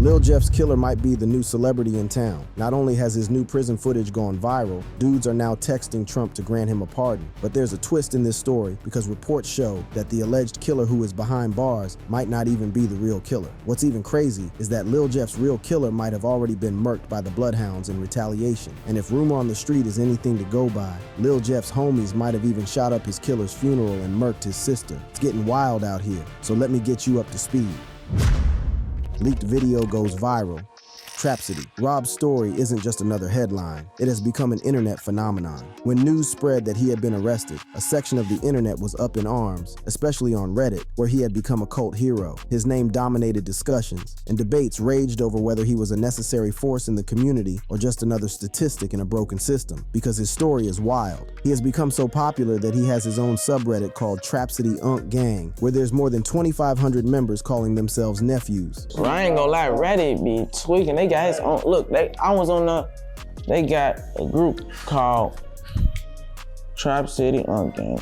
Lil Jeff's killer might be the new celebrity in town. Not only has his new prison footage gone viral, dudes are now texting Trump to grant him a pardon. But there's a twist in this story because reports show that the alleged killer who is behind bars might not even be the real killer. What's even crazy is that Lil Jeff's real killer might have already been murked by the Bloodhounds in retaliation. And if rumor on the street is anything to go by, Lil Jeff's homies might have even shot up his killer's funeral and murked his sister. It's getting wild out here, so let me get you up to speed. Leaked video goes viral. Trapsody. Rob's story isn't just another headline. It has become an internet phenomenon. When news spread that he had been arrested, a section of the internet was up in arms, especially on Reddit, where he had become a cult hero. His name dominated discussions, and debates raged over whether he was a necessary force in the community or just another statistic in a broken system, because his story is wild. He has become so popular that he has his own subreddit called Trapsody Unk Gang, where there's more than 2,500 members calling themselves nephews. Well, I ain't gonna lie, Reddit be tweaking. They got his own, look, they got a group called Trap City Unk Gang.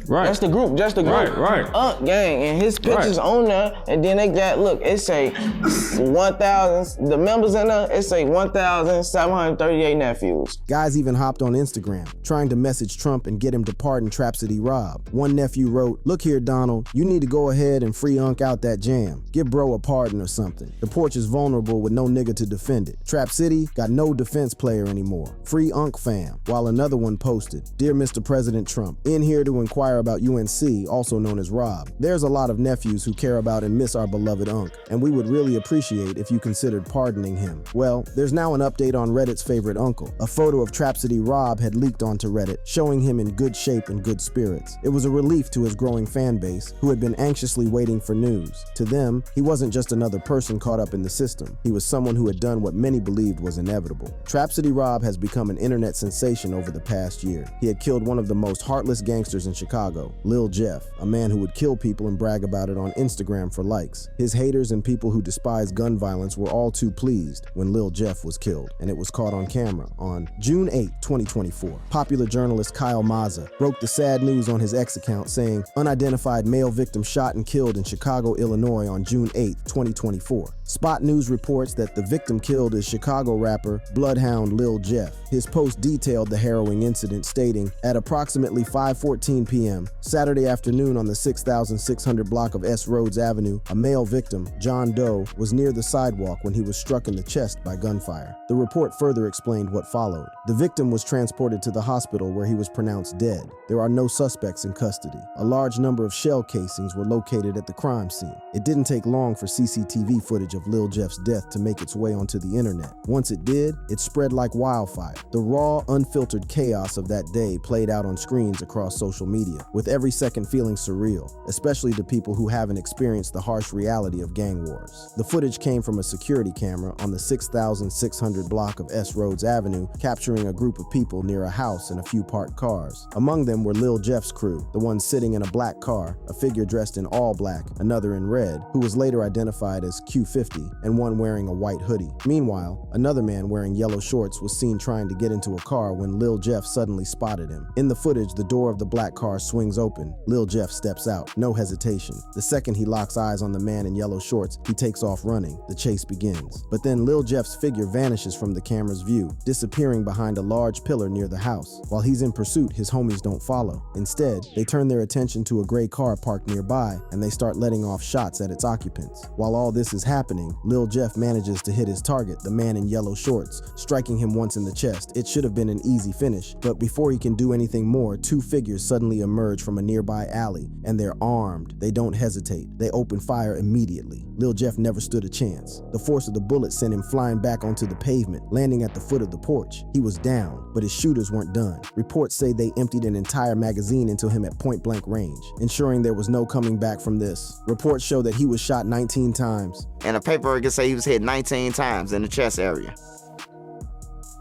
Right. That's the group, just the group. Right. Unk Gang, and his picture's on there, and then they got, look, it say 1,000, the members in there, it say 1,738 nephews. Guys even hopped on Instagram, trying to message Trump and get him to pardon Trapsody Rob. One nephew wrote, "Look here, Donald, you need to go ahead and free Unk out that jam. Give bro a pardon or something. The porch is vulnerable with no nigga to defend it. Trap City got no defense player anymore. Free Unk fam." While another one posted, "Dear Mr. President Trump, in here to inquire about UNC, also known as Rob. There's a lot of nephews who care about and miss our beloved Unk, and we would really appreciate if you considered pardoning him." Well, there's now an update on Reddit's favorite uncle. A photo of Trapsody Rob had leaked onto Reddit, showing him in good shape and good spirits. It was a relief to his growing fan base, who had been anxiously waiting for news. To them, he wasn't just another person caught up in the system. He was someone who had done what many believed was inevitable. Trapsody Rob has become an internet sensation over the past year. He had killed one of the most heartless gangsters in Chicago, Lil Jeff, a man who would kill people and brag about it on Instagram for likes. His haters and people who despise gun violence were all too pleased when Lil Jeff was killed, and it was caught on camera on June 8, 2024. Popular journalist Kyle Maza broke the sad news on his X account saying, "Unidentified male victim shot and killed in Chicago, Illinois on June 8, 2024. Spot News reports that the victim killed is Chicago rapper Bloodhound Lil Jeff. His post detailed the harrowing incident, stating, "At approximately 5:14 p.m., Saturday afternoon on the 6,600 block of S. Rhodes Avenue, a male victim, John Doe, was near the sidewalk when he was struck in the chest by gunfire." The report further explained what followed. The victim was transported to the hospital where he was pronounced dead. There are no suspects in custody. A large number of shell casings were located at the crime scene. It didn't take long for CCTV footage of Lil Jeff's death to make its way onto the internet. Once it did, it spread like wildfire. The raw, unfiltered chaos of that day played out on screens across social media, with every second feeling surreal, especially to people who haven't experienced the harsh reality of gang wars. The footage came from a security camera on the 6,600 block of S. Rhodes Avenue, capturing a group of people near a house and a few parked cars. Among them were Lil Jeff's crew, the one sitting in a black car, a figure dressed in all black, another in red, who was later identified as Q50, and one wearing a white hoodie. Meanwhile, another man wearing yellow shorts was seen trying to get into a car when Lil Jeff suddenly spotted him. In the footage, the door of the black car swings open. Lil Jeff steps out, no hesitation. The second he locks eyes on the man in yellow shorts, he takes off running. The chase begins. But then Lil Jeff's figure vanishes from the camera's view, disappearing behind a large pillar near the house. While he's in pursuit, his homies don't follow. Instead, they turn their attention to a gray car parked nearby, and they start letting off shots at its occupants. While all this is happening, Lil Jeff manages to hit his target, the man in yellow shorts, striking him once in the chest. It should have been an easy finish, but before he can do anything more, two figures suddenly emerge from a nearby alley, and they're armed. They don't hesitate. They open fire immediately. Lil Jeff never stood a chance. The force of the bullet sent him flying back onto the pavement, landing at the foot of the porch. He was down, but his shooters weren't done. Reports say they emptied an entire magazine into him at point-blank range, ensuring there was no coming back from this. Reports show that he was shot 19 times. And the paperwork can say he was hit 19 times in the chest area.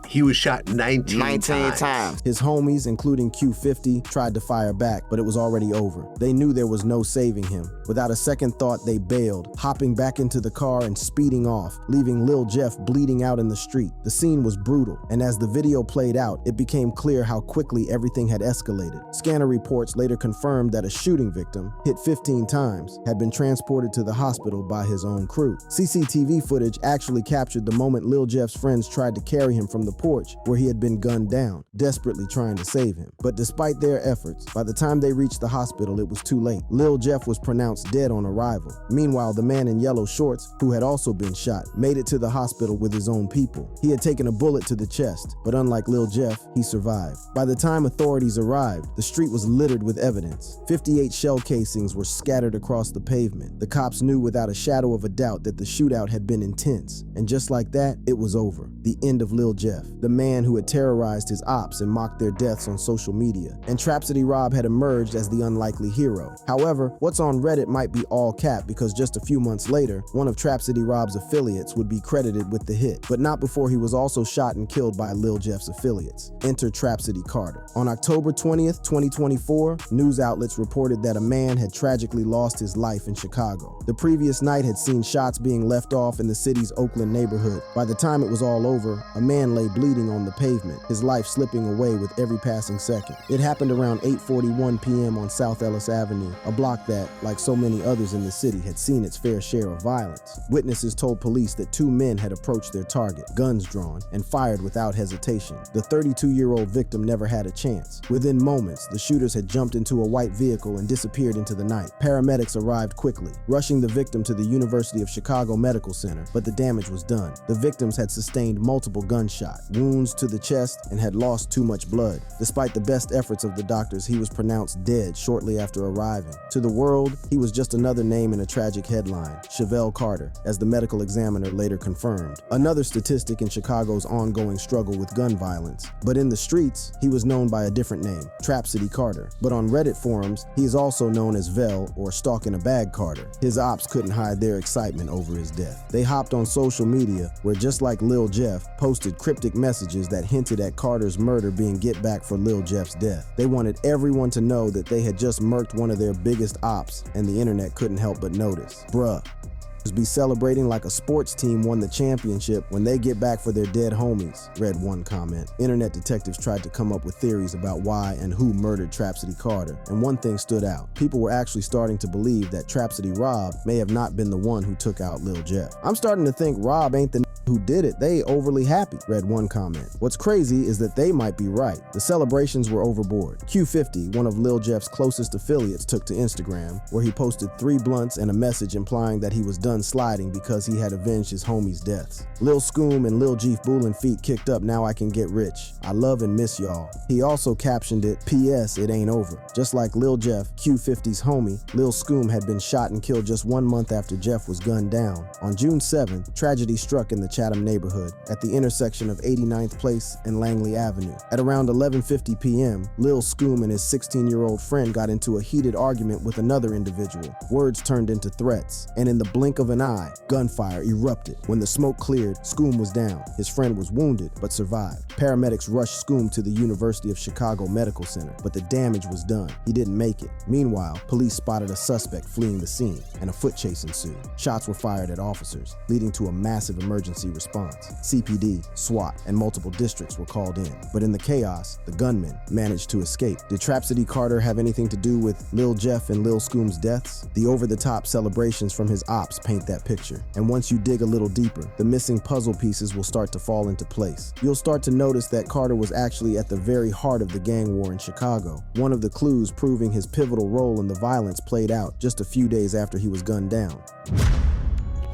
He was shot 19 times. His homies, including Q50, tried to fire back, but it was already over. They knew there was no saving him. Without a second thought, they bailed, hopping back into the car and speeding off, leaving Lil Jeff bleeding out in the street. The scene was brutal, and as the video played out, it became clear how quickly everything had escalated. Scanner reports later confirmed that a shooting victim, hit 15 times, had been transported to the hospital by his own crew. CCTV footage actually captured the moment Lil Jeff's friends tried to carry him from the porch where he had been gunned down, desperately trying to save him. But despite their efforts, by the time they reached the hospital, it was too late. Lil Jeff was pronounced dead on arrival. Meanwhile, the man in yellow shorts, who had also been shot, made it to the hospital with his own people. He had taken a bullet to the chest, but unlike Lil Jeff, he survived. By the time authorities arrived, the street was littered with evidence. 58 shell casings were scattered across the pavement. The cops knew without a shadow of a doubt that the shootout had been intense, and just like that, it was over. The end of Lil Jeff, the man who had terrorized his ops and mocked their deaths on social media. And Trapsody Rob had emerged as the unlikely hero. However, what's on Reddit might be all cap because just a few months later, one of Trapsody Rob's affiliates would be credited with the hit, but not before he was also shot and killed by Lil Jeff's affiliates. Enter Trapsody Carter. On October 20th, 2024, news outlets reported that a man had tragically lost his life in Chicago. The previous night had seen shots being left off in the city's Oakland neighborhood. By the time it was all over, a man lay bleeding on the pavement, his life slipping away with every passing second. It happened around 8:41 p.m. on South Ellis Avenue, a block that, like so many others in the city, had seen its fair share of violence. Witnesses told police that two men had approached their target, guns drawn, and fired without hesitation. The 32-year-old victim never had a chance. Within moments, the shooters had jumped into a white vehicle and disappeared into the night. Paramedics arrived quickly, rushing the victim to the University of Chicago Medical Center, but the damage was done. The victims had sustained multiple gunshot wounds to the chest and had lost too much blood. Despite the best efforts of the doctors, he was pronounced dead shortly after arriving. To the world, he was just another name in a tragic headline, Chevelle Carter, as the medical examiner later confirmed. Another statistic in Chicago's ongoing struggle with gun violence. But in the streets, he was known by a different name, Trapsody Carter. But on Reddit forums, he is also known as Vel or Stalk in a Bag Carter. His ops couldn't hide their excitement over his death. They hopped on social media, where just like Lil Jeff, posted cryptic messages that hinted at Carter's murder being get back for Lil Jeff's death. They wanted everyone to know that they had just murked one of their biggest ops, and the internet couldn't help but notice. Bruh. Be celebrating like a sports team won the championship when they get back for their dead homies, read one comment. Internet detectives tried to come up with theories about why and who murdered Trapsody Carter, and one thing stood out. People were actually starting to believe that Trapsody Rob may have not been the one who took out Lil Jeff. I'm starting to think Rob ain't the who did it. They overly happy, read one comment. What's crazy is that they might be right. The celebrations were overboard. Q50, one of Lil Jeff's closest affiliates, took to Instagram, where he posted 3 blunts and a message implying that he was done sliding because he had avenged his homies' deaths. Lil Scoom and Lil Jeef Boolin feet kicked up Now I Can Get Rich. I love and miss y'all. He also captioned it, P.S. It ain't over. Just like Lil Jeff, Q50's homie, Lil Scoom had been shot and killed just 1 month after Jeff was gunned down. On June 7th, tragedy struck in the Chatham neighborhood at the intersection of 89th Place and Langley Avenue. At around 11:50 p.m., Lil Scoom and his 16-year-old friend got into a heated argument with another individual. Words turned into threats, and in the blink of an eye, gunfire erupted. When the smoke cleared, Scoom was down. His friend was wounded, but survived. Paramedics rushed Scoom to the University of Chicago Medical Center, but the damage was done. He didn't make it. Meanwhile, police spotted a suspect fleeing the scene, and a foot chase ensued. Shots were fired at officers, leading to a massive emergency response. CPD, SWAT, and multiple districts were called in. But in the chaos, the gunmen managed to escape. Did Trapsody Carter have anything to do with Lil Jeff and Lil Scoom's deaths? The over-the-top celebrations from his ops paint that picture. And once you dig a little deeper, the missing puzzle pieces will start to fall into place. You'll start to notice that Carter was actually at the very heart of the gang war in Chicago. One of the clues proving his pivotal role in the violence played out just a few days after he was gunned down.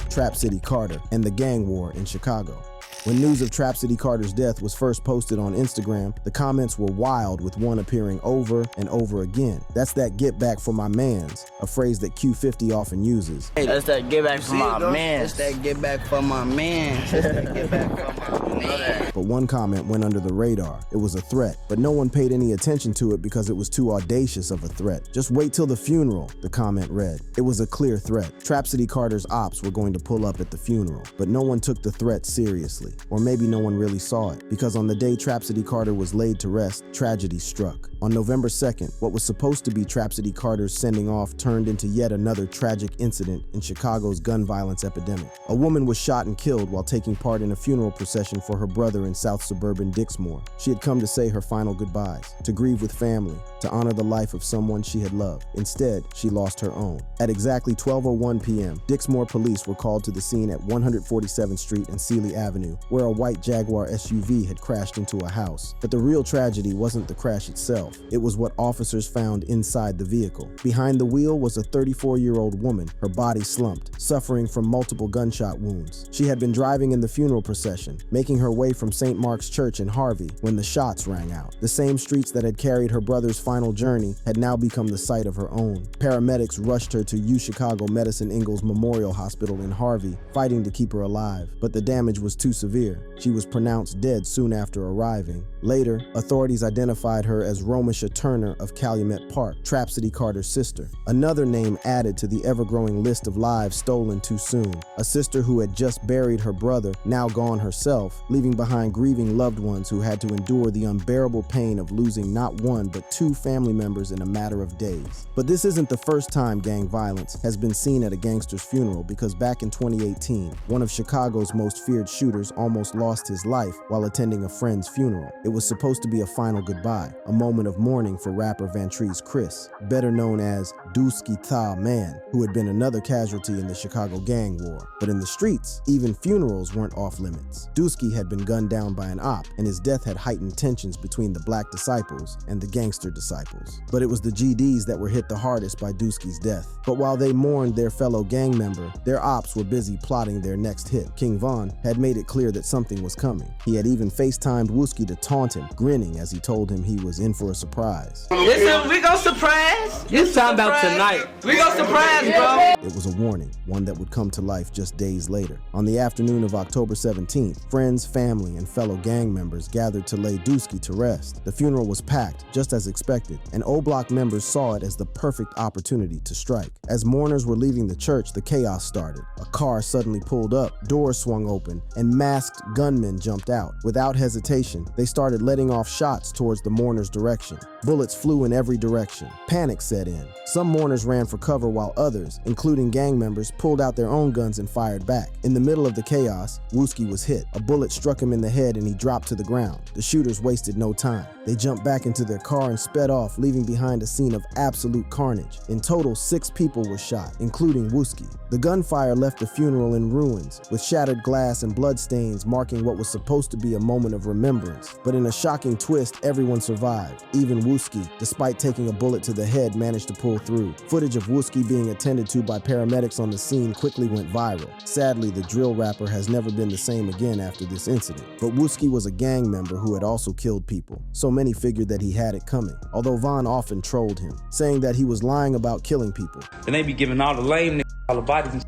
Trapsody Carter and the gang war in Chicago. When news of Trapsody Carter's death was first posted on Instagram, the comments were wild, with one appearing over and over again. That's that get back for my mans, a phrase that Q50 often uses. Hey, that's that get back for my mans. That's that get back for my mans. That's that get back for my mans. But one comment went under the radar. It was a threat, but no one paid any attention to it because it was too audacious of a threat. Just wait till the funeral, the comment read. It was a clear threat. Trapsody Carter's ops were going to pull up at the funeral, but no one took the threat seriously. Or maybe no one really saw it, because on the day Trapsody Carter was laid to rest, tragedy struck. On November 2nd, what was supposed to be Trapsody Carter's sending off turned into yet another tragic incident in Chicago's gun violence epidemic. A woman was shot and killed while taking part in a funeral procession for her brother in South suburban Dixmoor. She had come to say her final goodbyes, to grieve with family, to honor the life of someone she had loved. Instead, she lost her own. At exactly 12:01 p.m., Dixmoor police were called to the scene at 147th Street and Sealy Avenue, where a white Jaguar SUV had crashed into a house. But the real tragedy wasn't the crash itself. It was what officers found inside the vehicle. Behind the wheel was a 34-year-old woman, her body slumped, suffering from multiple gunshot wounds. She had been driving in the funeral procession, making her way from St. Mark's Church in Harvey when the shots rang out. The same streets that had carried her brother's final journey had now become the site of her own. Paramedics rushed her to UChicago Medicine Ingalls Memorial Hospital in Harvey, fighting to keep her alive, but the damage was too severe. She was pronounced dead soon after arriving. Later, authorities identified her as Romisha Turner of Calumet Park, Trapsody Carter's sister. Another name added to the ever-growing list of lives stolen too soon. A sister who had just buried her brother, now gone herself, leaving behind grieving loved ones who had to endure the unbearable pain of losing not one but two family members in a matter of days. But this isn't the first time gang violence has been seen at a gangster's funeral, because back in 2018, one of Chicago's most feared shooters almost lost his life while attending a friend's funeral. It was supposed to be a final goodbye, a moment of mourning for rapper Vantrease Chris, better known as Dusky Tha Man, who had been another casualty in the Chicago gang war. But in the streets, even funerals weren't off limits. Dusky had been gunned down by an op, and his death had heightened tensions between the black disciples and the gangster disciples. But it was the GDs that were hit the hardest by Dusky's death. But while they mourned their fellow gang member, their ops were busy plotting their next hit. King Von had made it clear that something was coming. He had even FaceTimed Wooski to taunt him, grinning as he told him he was in for a surprise. Listen, we gon' surprise. You talking about tonight. We gon' surprise, bro. It was a warning, one that would come to life just days later. On the afternoon of October 17th, friends, family, and fellow gang members gathered to lay Dusky to rest. The funeral was packed, just as expected, and O-Block members saw it as the perfect opportunity to strike. As mourners were leaving the church, the chaos started. A car suddenly pulled up, doors swung open, and masked gunmen jumped out. Without hesitation, they started letting off shots towards the mourners' direction. Bullets flew in every direction. Panic set in. Some mourners ran for cover while others, including gang members, pulled out their own guns and fired back. In the middle of the chaos, Wooski was hit. A bullet struck him in the head and he dropped to the ground. The shooters wasted no time. They jumped back into their car and sped off, leaving behind a scene of absolute carnage. In total, 6 people were shot, including Wooski. The gunfire left the funeral in ruins, with shattered glass and bloodstains marking what was supposed to be a moment of remembrance. But in a shocking twist, everyone survived. Even Wooski, despite taking a bullet to the head, managed to pull through. Footage of Wooski being attended to by paramedics on the scene quickly went viral. Sadly, the drill rapper has never been the same again after this incident. But Wooski was a gang member who had also killed people, so many figured that he had it coming, although Von often trolled him, saying that he was lying about killing people. And they be giving all the lame niggas all the bodies and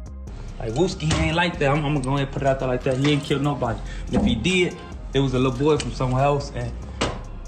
like Wooski, he ain't like that. I'm gonna go ahead and put it out there like that. He ain't killed nobody. And if he did, it was a little boy from somewhere else, and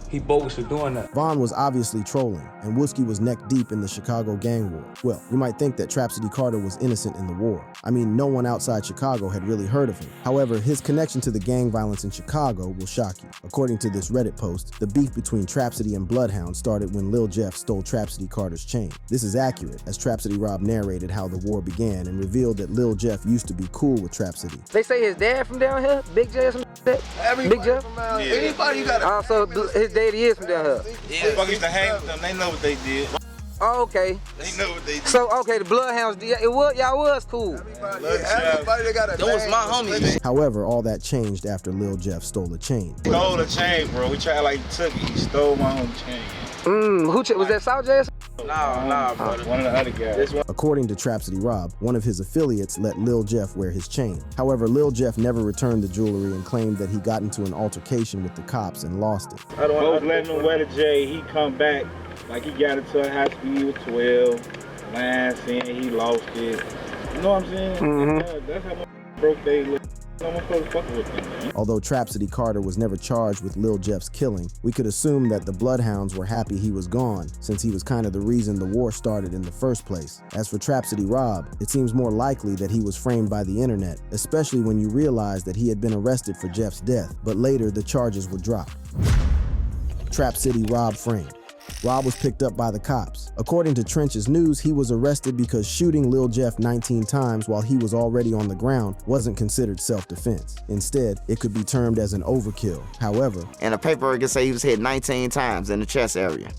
he bogus for doing that. Von was obviously trolling, and Wooski was neck deep in the Chicago gang war. Well, you might think that Trapsody Carter was innocent in the war. I mean, no one outside Chicago had really heard of him. However, his connection to the gang violence in Chicago will shock you. According to this Reddit post, the beef between Trapsody and Bloodhound started when Lil Jeff stole Trapsody Carter's chain. This is accurate, as Trapsody Rob narrated how the war began and revealed that Lil Jeff used to be cool with Trapsody. They say his dad from down here, Big Jeff, Big Jeff. Anybody you got Also, his daddy is from down here. Yeah, fuck used to hang with them. They know what they did. Oh, okay. They know what they did. So, okay, the Bloodhounds, y'all was cool. everybody that got a That was my homie. However, all that changed after Lil Jeff stole a chain. Stole the chain, bro. We tried like he took it. He stole my own chain. Who was that, South Jazz? Nah, brother. One of the other guys. According to Trapsody Rob, one of his affiliates let Lil Jeff wear his chain. However, Lil Jeff never returned the jewelry and claimed that he got into an altercation with the cops and lost it. I was letting him wear the J. He come back like he got into a high speed with 12. Line saying he lost it. You know what I'm saying? Mm-hmm. That's how much broke they look. No one supposed to fuck with them, man. Although Trapsody Carter was never charged with Lil Jeff's killing, we could assume that the Bloodhounds were happy he was gone, since he was kind of the reason the war started in the first place. As for Trapsody Rob, it seems more likely that he was framed by the internet, especially when you realize that he had been arrested for Jeff's death, but later the charges were dropped. Trap City Rob framed. Rob was picked up by the cops. According to Trench's News, he was arrested because shooting Lil Jeff 19 times while he was already on the ground wasn't considered self-defense. Instead, it could be termed as an overkill. However, and the paperwork can say he was hit 19 times in the chest area.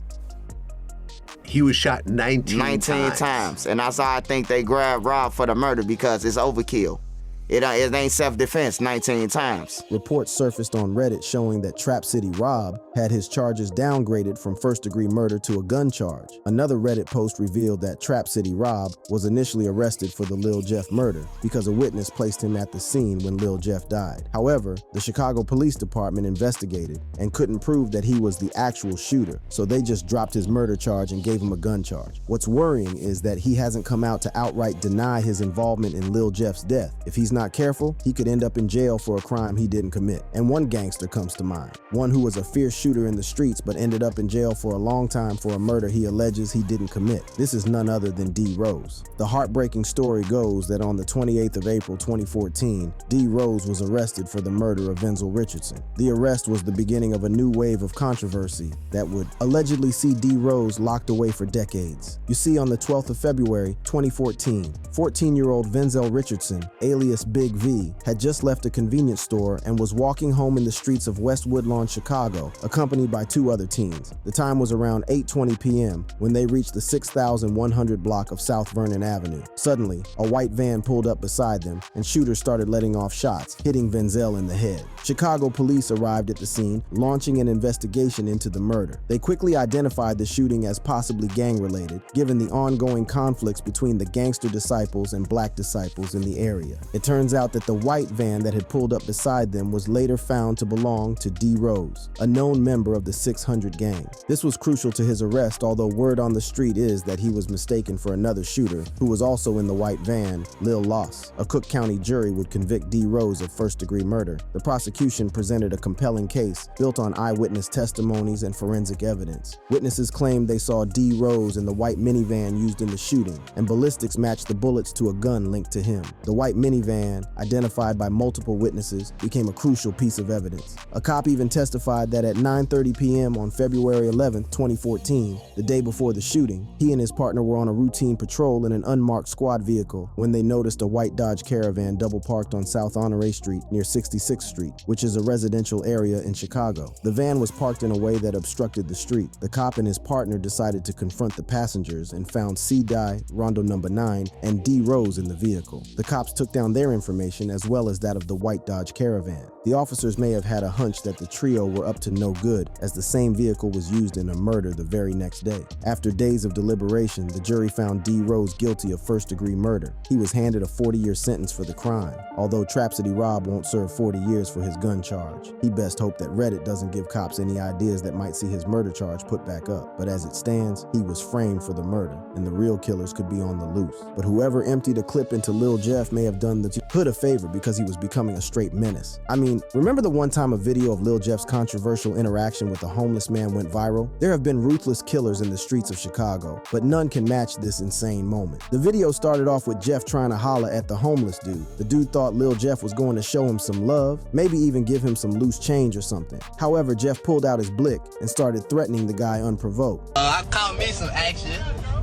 He was shot 19 times. And that's how I think they grabbed Rob for the murder, because it's overkill. It ain't self-defense 19 times. Reports surfaced on Reddit showing that Trap City Rob had his charges downgraded from first-degree murder to a gun charge. Another Reddit post revealed that Trap City Rob was initially arrested for the Lil Jeff murder because a witness placed him at the scene when Lil Jeff died. However, the Chicago Police Department investigated and couldn't prove that he was the actual shooter, so they just dropped his murder charge and gave him a gun charge. What's worrying is that he hasn't come out to outright deny his involvement in Lil Jeff's death. If he's not careful, he could end up in jail for a crime he didn't commit. And one gangster comes to mind, one who was a fierce shooter in the streets but ended up in jail for a long time for a murder he alleges he didn't commit. This is none other than D. Rose. The heartbreaking story goes that on the 28th of April 2014, D. Rose was arrested for the murder of Venzel Richardson. The arrest was the beginning of a new wave of controversy that would allegedly see D. Rose locked away for decades. You see, on the 12th of February 2014, 14-year-old Venzel Richardson, alias Big V, had just left a convenience store and was walking home in the streets of West Woodlawn, Chicago, accompanied by two other teens. The time was around 8:20 p.m. when they reached the 6100 block of South Vernon Avenue. Suddenly, a white van pulled up beside them, and shooters started letting off shots, hitting Venzel in the head. Chicago police arrived at the scene, launching an investigation into the murder. They quickly identified the shooting as possibly gang-related, given the ongoing conflicts between the gangster disciples and black disciples in the area. It turns out that the white van that had pulled up beside them was later found to belong to D. Rose, a known member of the 600 gang. This was crucial to his arrest, although word on the street is that he was mistaken for another shooter who was also in the white van, Lil Loss. A Cook County jury would convict D. Rose of first-degree murder. The prosecution presented a compelling case built on eyewitness testimonies and forensic evidence. Witnesses claimed they saw D. Rose in the white minivan used in the shooting, and ballistics matched the bullets to a gun linked to him. The white minivan, identified by multiple witnesses, became a crucial piece of evidence. A cop even testified that at 9:30 p.m. on February 11, 2014, the day before the shooting, he and his partner were on a routine patrol in an unmarked squad vehicle when they noticed a white Dodge Caravan double parked on South Honore Street near 66th Street, which is a residential area in Chicago. The van was parked in a way that obstructed the street. The cop and his partner decided to confront the passengers and found C. Dye, Rondo number 9, and D. Rose in the vehicle. The cops took down their information as well as that of the white Dodge Caravan. The officers may have had a hunch that the trio were up to no good, as the same vehicle was used in a murder the very next day. After days of deliberation, the jury found D. Rose guilty of first-degree murder. He was handed a 40-year sentence for the crime, although Trap City Rob won't serve 40 years for his gun charge. He best hope that Reddit doesn't give cops any ideas that might see his murder charge put back up. But as it stands, he was framed for the murder, and the real killers could be on the loose. But whoever emptied a clip into Lil Jeff may have done the hood a favor because he was becoming a straight menace. I mean, remember the one time a video of Lil Jeff's controversial interaction with a homeless man went viral? There have been ruthless killers in the streets of Chicago, but none can match this insane moment. The video started off with Jeff trying to holler at the homeless dude. The dude thought Lil Jeff was going to show him some love, maybe even give him some loose change or something. However, Jeff pulled out his blick and started threatening the guy unprovoked. I caught me some action.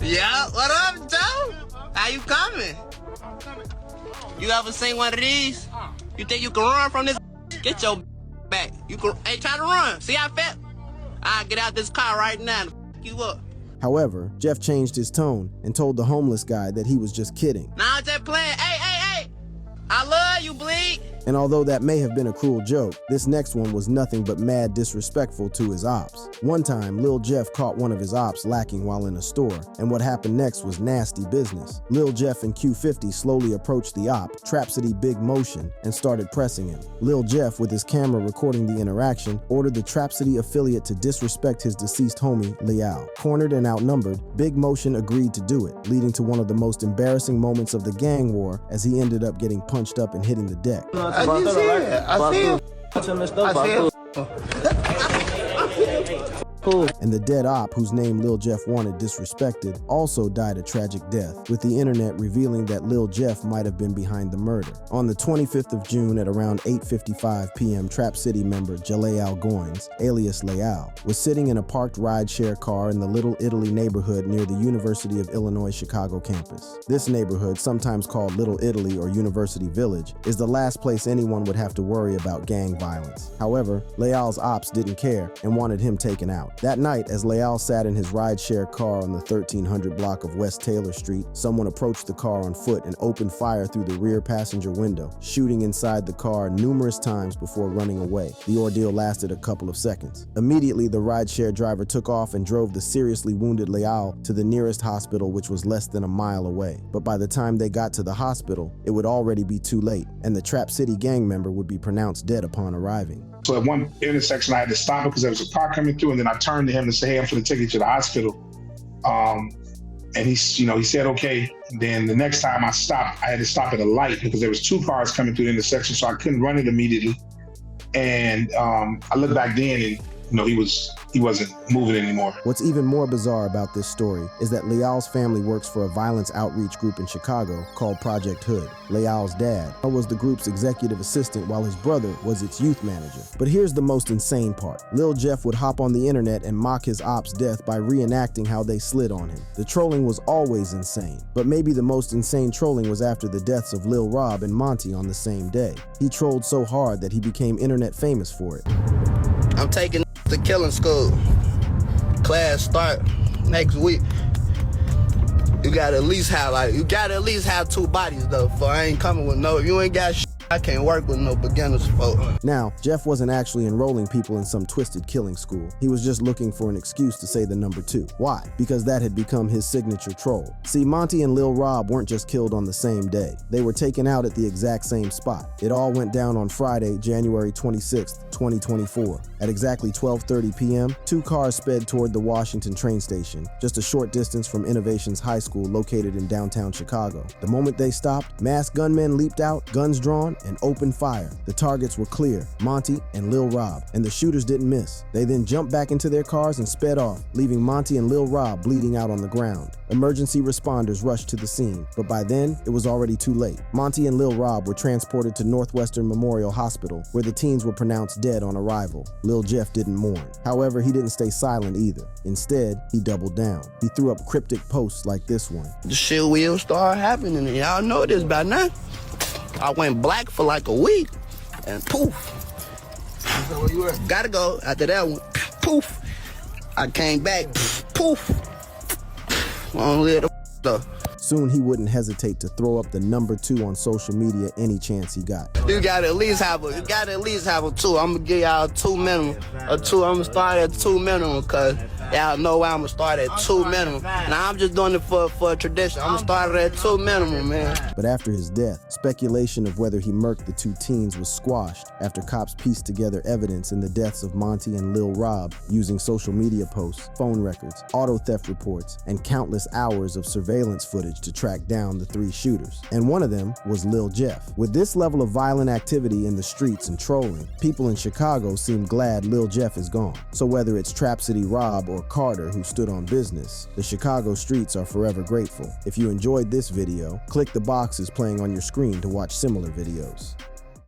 Yeah, what up, Joe? How you coming? You ever seen one of these? You think you can run from this? Get your back. You can, ain't trying to run. See how I felt? I'll get out this car right now and you up. However, Jeff changed his tone and told the homeless guy that he was just kidding. Nah, I'm just playing. Hey, I love you, Bleed. And although that may have been a cruel joke, this next one was nothing but mad disrespectful to his ops. One time, Lil Jeff caught one of his ops lacking while in a store, and what happened next was nasty business. Lil Jeff and Q50 slowly approached the op, Trap City Big Motion, and started pressing him. Lil Jeff, with his camera recording the interaction, ordered the Trap City affiliate to disrespect his deceased homie, Leal. Cornered and outnumbered, Big Motion agreed to do it, leading to one of the most embarrassing moments of the gang war as he ended up getting punched up and hitting the deck. I see it. Cool. And the dead op, whose name Lil Jeff wanted disrespected, also died a tragic death, with the internet revealing that Lil Jeff might have been behind the murder. On the 25th of June at around 8:55 p.m., Trap City member Jalaal Goins, alias Leal, was sitting in a parked rideshare car in the Little Italy neighborhood near the University of Illinois Chicago campus. This neighborhood, sometimes called Little Italy or University Village, is the last place anyone would have to worry about gang violence. However, Leal's ops didn't care and wanted him taken out. That night, as Leal sat in his rideshare car on the 1300 block of West Taylor Street, someone approached the car on foot and opened fire through the rear passenger window, shooting inside the car numerous times before running away. The ordeal lasted a couple of seconds. Immediately, the rideshare driver took off and drove the seriously wounded Leal to the nearest hospital, which was less than a mile away. But by the time they got to the hospital, it would already be too late, and the Trap City gang member would be pronounced dead upon arriving. So at one intersection, I had to stop it because there was a car coming through, and then I turned to him and said, "Hey, I'm going to take you to the hospital." And he said, "Okay." And then the next time I stopped, I had to stop at a light because there was two cars coming through the intersection, so I couldn't run it immediately. And I looked back then, and he wasn't moving anymore. What's even more bizarre about this story is that Leal's family works for a violence outreach group in Chicago called Project Hood. Leal's dad was the group's executive assistant while his brother was its youth manager. But here's the most insane part. Lil Jeff would hop on the internet and mock his op's death by reenacting how they slid on him. The trolling was always insane, but maybe the most insane trolling was after the deaths of Lil Rob and Monty on the same day. He trolled so hard that he became internet famous for it. I'm taking to killing school. Class start next week. You gotta at least have two bodies though. For I ain't coming with no. If you ain't got shit, I can't work with no beginners folk. Now, Jeff wasn't actually enrolling people in some twisted killing school. He was just looking for an excuse to say the number 2. Why? Because that had become his signature troll. See, Monty and Lil Rob weren't just killed on the same day. They were taken out at the exact same spot. It all went down on Friday, January 26th, 2024. At exactly 12:30 p.m., 2 cars sped toward the Washington train station, just a short distance from Innovations High School located in downtown Chicago. The moment they stopped, masked gunmen leaped out, guns drawn, and opened fire. The targets were clear, Monty and Lil Rob, and the shooters didn't miss. They then jumped back into their cars and sped off, leaving Monty and Lil Rob bleeding out on the ground. Emergency responders rushed to the scene, but by then, it was already too late. Monty and Lil Rob were transported to Northwestern Memorial Hospital, where the teens were pronounced dead on arrival. Lil Jeff didn't mourn. However, he didn't stay silent either. Instead, he doubled down. He threw up cryptic posts like this one. The shit will start happening, and y'all know this by now. I went black for like a week, and poof. Where you at? Gotta go. After that one, poof. I came back, poof. Long live the stuff. Soon he wouldn't hesitate to throw up the number 2 on social media any chance he got. You gotta at least have a 2. I'm gonna give y'all 2 minimum. A 2, I'm gonna start at 2 minimum, cause y'all know why I'm gonna start at 2 minimum. Now I'm just doing it for a tradition. I'm gonna start at 2 minimum, man. But after his death, speculation of whether he murked the 2 teens was squashed after cops pieced together evidence in the deaths of Monty and Lil Rob using social media posts, phone records, auto theft reports, and countless hours of surveillance footage to track down the 3 shooters. And one of them was Lil Jeff. With this level of violent activity in the streets and trolling, people in Chicago seem glad Lil Jeff is gone. So whether it's Trap City Rob or Carter who stood on business, the Chicago streets are forever grateful. If you enjoyed this video, click the boxes playing on your screen to watch similar videos.